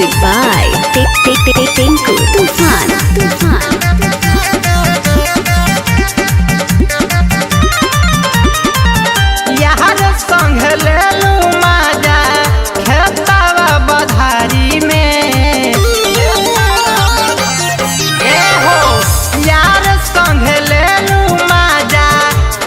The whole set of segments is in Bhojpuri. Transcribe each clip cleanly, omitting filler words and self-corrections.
Music by Tinku Tufan. यार संग लेलू माजा खेतवा बधारी में हो यार संग लेलू माजा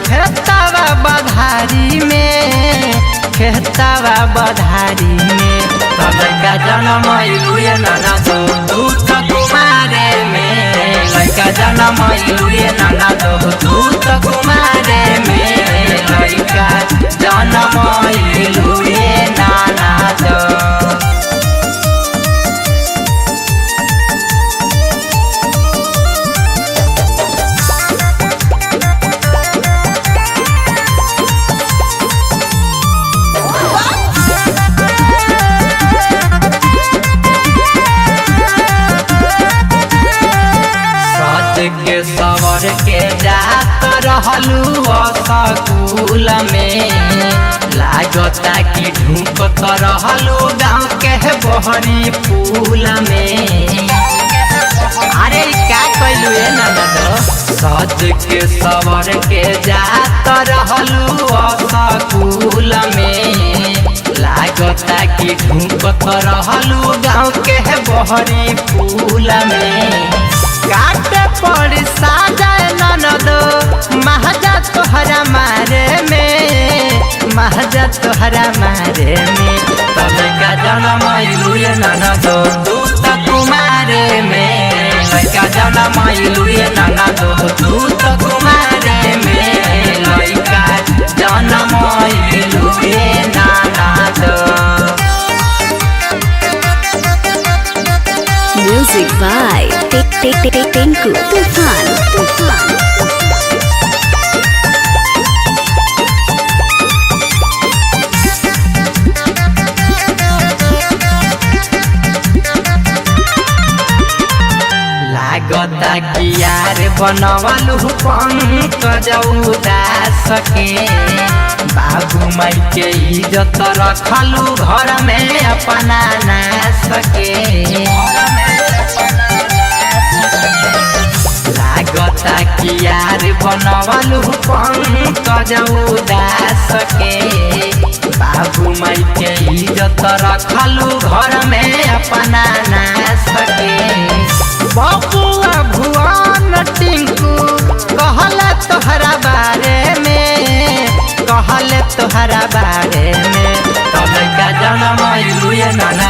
खेतवा बधारी में खेतवा बधारी में लड़का जन्म लुए नाना दो दूत कुमारे में लड़का जन्म लुए नाना दो दूत कुमारे में लड़का जन्म लुए नाना दो। के सवर के जात रहलू स्कूल में लागता कि ढूंढत रहलू गाँव के बहरी फूल में। अरे क्या कहलू नाना सज के सवर के जात रहलू स्कूल में लागता कि ढूंढत रहलू गाँव के बहरी फूल में। काटे पड़ साजाए ननद महजा तोहरा मारे में महजा तोहरा मारे में तब का जन्म लुए ननद दूत कुमारे में लड़का जन्म लुए ननद दूत कुमारे में लड़का जन्म लुए ननद। Music by Tinku Tufan. लागता कि यार बनवलू पंकज उदास के बाबू माई के इज्जत रखलू घर में अपना नास के। लागता कि यार बनवलू पंकज उदास के बाबू माई के इज्जत रखलू घर में अपना नास के। बबुआ भुवन टिंकू कहले तोहरा बारे में कहले तोहरा बारे में तब का जन्म लुए नाना